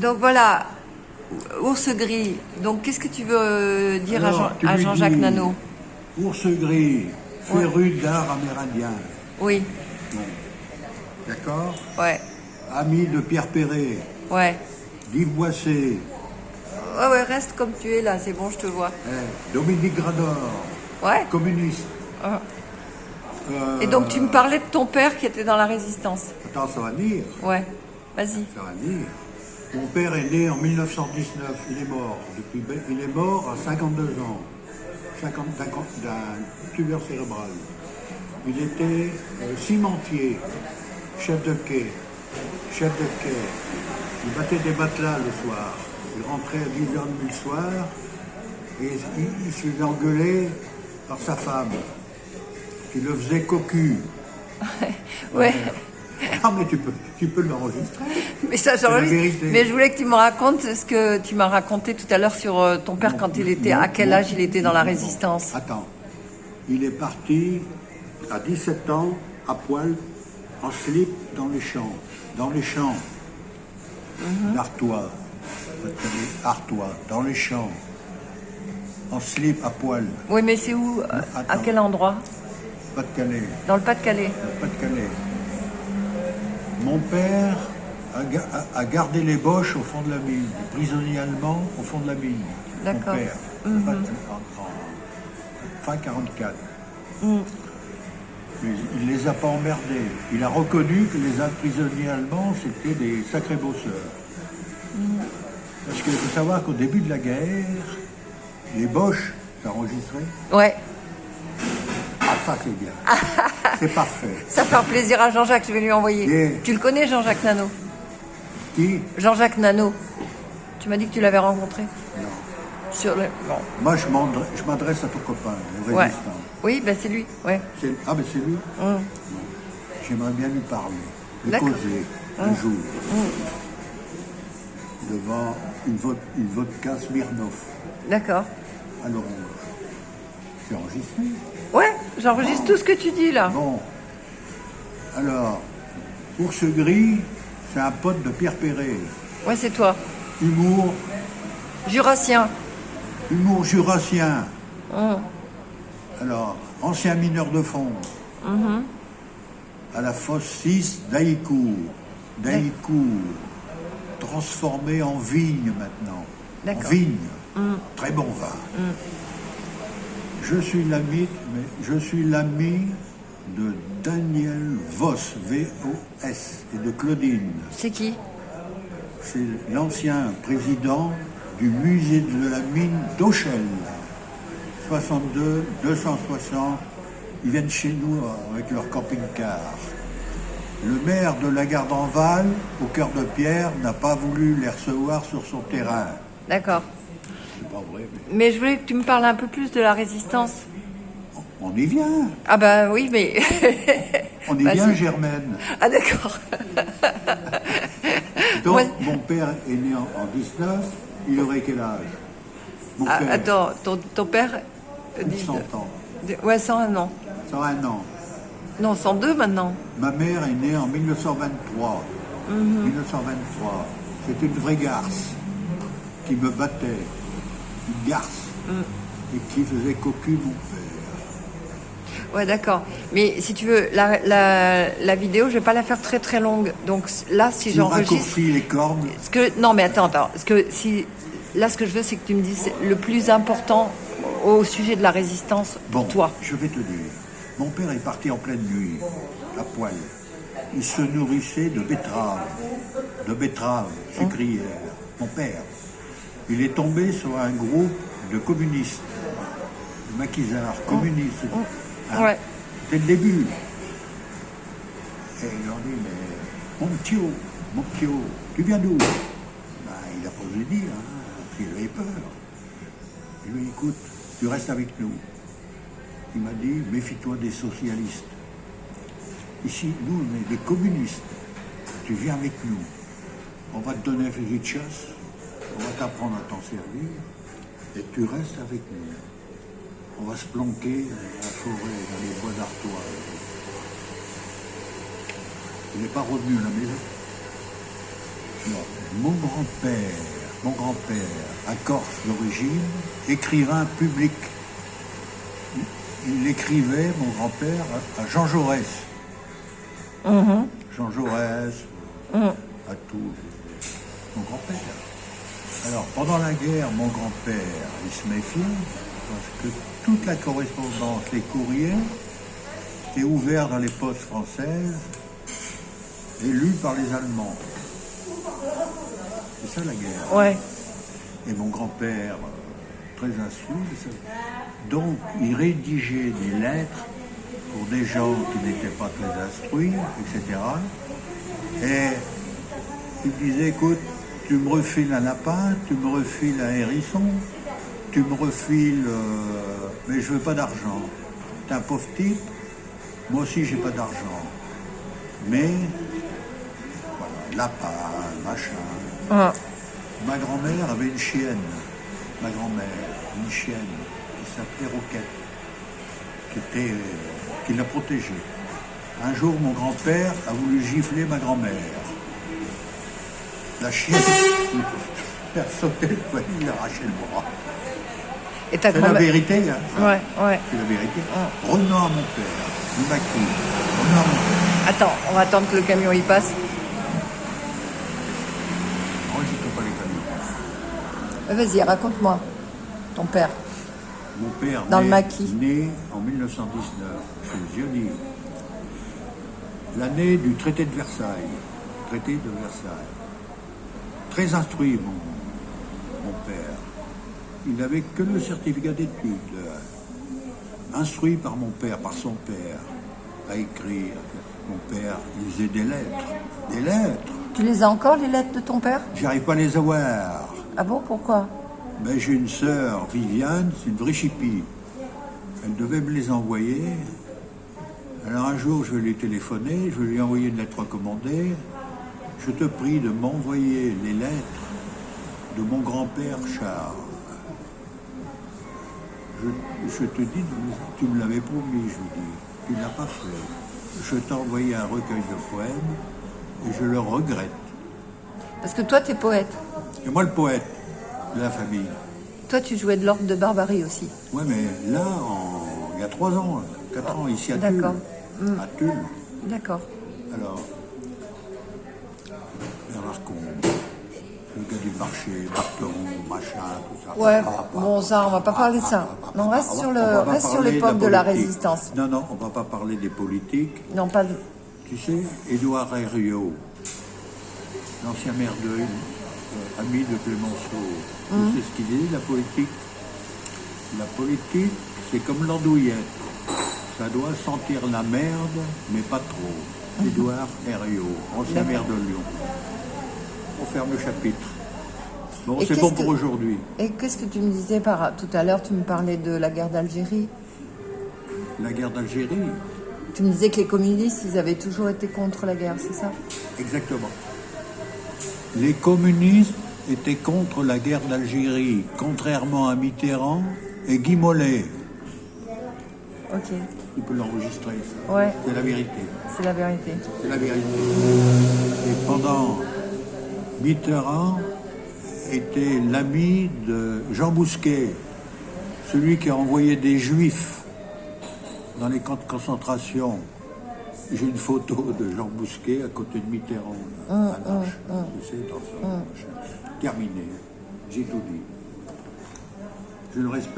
Donc voilà, ours gris. Donc qu'est-ce que tu veux dire Alors, à Jean-Jacques Nano? Ours gris, féru d'art amérindien. Oui, Bon. D'accord. ouais, Ami de Pierre Perret, ouais. d'Yves Boisset, Ouais, ouais, reste comme tu es là, c'est bon, je te vois. Dominique Grador, Ouais. communiste. Ah. Et donc tu me parlais de ton père qui était dans la résistance. Attends, ça va venir. Ouais, vas-y. Ça va venir. Mon père est né en 1919, il est mort. Il est mort à 52 ans, d'un tumeur cérébral. Il était cimentier, chef de quai. Il battait des matelas le soir. Il rentrait à 10h30 le soir et il se faisait engueuler par sa femme, qui le faisait cocu. Ouais. Ah, mais tu peux l'enregistrer. Mais ça, vérité. mais je voulais que tu me racontes ce que tu m'as raconté tout à l'heure sur ton père quand il était, à quel âge il était dans la résistance. Attends, il est parti à 17 ans à poil, en slip dans les champs. d'Artois, Artois, dans les champs, en slip à poil. Oui, mais c'est où? À Attends. quel endroit? Pas-de-Calais. Dans le Pas-de-Calais. Pas-de-Calais. Mon père a gardé les Boches au fond de la mine, les prisonniers allemands au fond de la mine. D'accord. Mon père, fin 44. Mais il ne les a pas emmerdés. Il a reconnu que les prisonniers allemands, c'était des sacrés bosseurs. Parce qu'il faut savoir qu'au début de la guerre, les Boches, t'as enregistré? Ouais. Ah, ça c'est bien. C'est parfait. Ça fait un plaisir à Jean-Jacques, je vais lui envoyer. Et- Tu le connais, Jean-Jacques Nano? Qui? Jean-Jacques Nano. Tu m'as dit que tu l'avais rencontré? Non. Sur le... Bon. Moi, je m'adresse à ton copain, le Ouais. résistant. Oui, ben c'est lui. Ouais. Ah, ben c'est lui. Hum. J'aimerais bien lui parler, lui D'accord. causer un jour. Devant une vodka Smirnoff D'accord. à l'orange. C'est enregistré. Ouais, j'enregistre tout ce que tu dis là. Bon. Alors, Ours Gris, c'est un pote de Pierre Perret. Ouais, c'est toi. Humour Jurassien. jurassien. Hum. Alors, ancien mineur de fond. À la fosse 6 d'Haïcourt. Transformé en vigne maintenant. D'accord. En vigne. Très bon vin. Je suis l'ami de Daniel Voss, V-O-S, et de Claudine. C'est qui? C'est l'ancien président du musée de la mine d'Auchel. 62, 260, ils viennent chez nous avec leur camping-car. Le maire de la Garde-en-Val, au cœur de pierre, n'a pas voulu les recevoir sur son terrain. D'accord. C'est pas vrai, mais Mais je voulais que tu me parles un peu plus de la résistance. on y vient. Ah bah oui, mais... On y Vas-y. vient, Germaine. Ah d'accord. Donc, Ouais. mon père est né en 19, il aurait quel âge? Mon Ah, père, attends, ton père... plus de 100 ans. Ouais, 101 ans. 101 ans. Non, 102 maintenant. Ma mère est née en 1923. 1923. C'était une vraie garce qui me battait. Une garce. Et qui faisait cocu mon père. Ouais, d'accord. Mais si tu veux, la vidéo, je vais pas la faire très très longue. Donc là, si Tu j'enregistre... raccourcis les cordes. Non, mais attends. Parce que là, ce que je veux, c'est que tu me dises le plus important au sujet de la résistance Bon, pour toi. je vais te dire. Mon père est parti en pleine nuit, à poil. Il se nourrissait de betteraves sucrières. Mon père. Il est tombé sur un groupe de communistes, de maquisards, communistes. Hein. Ouais. C'était le début. Et ils ont dit, mais mon petit, tu viens d'où? Ben, il a pas osé dire, hein, il avait peur. Je lui ai dit, écoute, tu restes avec nous. Il m'a dit, méfie-toi des socialistes. Ici, nous, on est des communistes. Tu viens avec nous. On va te donner un fusil de chasse, on va t'apprendre à t'en servir, et tu restes avec nous. On va se planquer dans la forêt, dans les bois d'Artois. Il n'est pas revenu à la maison. Mon grand-père, un Corse d'origine, écrivain public. Il écrivait, mon grand-père, à Jean Jaurès. Jean Jaurès, à tout. Mon grand-père. Alors, pendant la guerre, mon grand-père, il se méfiait, parce que toute la correspondance, les courriers, étaient ouverts dans les postes françaises et lus par les Allemands. C'est ça la guerre. Ouais. Et mon grand-père, très instruit, donc il rédigeait des lettres pour des gens qui n'étaient pas très instruits, etc. Et il disait, écoute, tu me refiles un lapin, tu me refiles un hérisson, tu me refiles... mais je veux pas d'argent. T'es un pauvre type, moi aussi j'ai pas d'argent. Mais, voilà, lapin, machin... Ma grand-mère avait une chienne, une chienne qui s'appelait Roquette, qui la protégeait. Un jour, mon grand-père a voulu gifler ma grand-mère. La chienne a sauté le poignet, il a arraché le bras. Et ta C'est la vérité, hein. Ouais. C'est la vérité. Revenons à mon père, le maquis. Revenons à mon père. Attends, on va attendre que le camion y passe. Vas-y, raconte-moi, ton père. Mon père, Dans le maquis. Né en 1919, chez Zioni. L'année du traité de Versailles. Très instruit, mon père. Il n'avait que le certificat d'études. Instruit par mon père, par son père, à écrire. Mon père, il faisait des lettres. Tu les as encore, les lettres de ton père? J'arrive pas à les avoir. Ah bon, pourquoi? Ben, j'ai une sœur, Viviane, c'est une vraie chipie. Elle devait me les envoyer. Alors un jour, je vais lui téléphoner, je vais lui envoyer une lettre recommandée. Je te prie de m'envoyer les lettres de mon grand-père Charles. Je te dis, tu me l'avais promis, je lui dis. Tu ne l'as pas fait. Je t'ai envoyé un recueil de poèmes et je le regrette. Parce que toi, t'es poète. Et moi, le poète de la famille. Toi, tu jouais de l'ordre de Barbarie aussi. Ouais, mais là, il y a 3 ans, 4 ans, ici à Tulle. D'accord. À Tulle. D'accord. Alors, Bernard Combe, le gars du marché, Barteron, machin, tout ça. Ouais, bon, ça, on va pas parler de ça. Non, reste sur l'époque de la résistance. Non, on va pas parler des politiques. Non, pas de... Tu sais, Édouard Herriot, l'ancien maire de Hull, ami de Clémenceau, tu sais ce qu'il dit, la politique? La politique, c'est comme l'andouillette. Ça doit sentir la merde, mais pas trop. Édouard Herriot, ancien maire de Lyon. On ferme le chapitre. Bon, c'est bon pour aujourd'hui. Et qu'est-ce que tu me disais tout à l'heure? Tu me parlais de la guerre d'Algérie. La guerre d'Algérie? Tu me disais que les communistes, ils avaient toujours été contre la guerre, c'est ça? Exactement. Les communistes étaient contre la guerre d'Algérie, contrairement à Mitterrand et Guy Mollet. Ok. Tu peux l'enregistrer, ça. Ouais. C'est la vérité. C'est la vérité. C'est la vérité. Et pendant, Mitterrand était l'ami de Jean Bousquet, celui qui a envoyé des Juifs dans les camps de concentration. J'ai une photo de Jean Bousquet à côté de Mitterrand. Tu sais, dans ça. Terminé. J'ai tout dit. Je le respecte.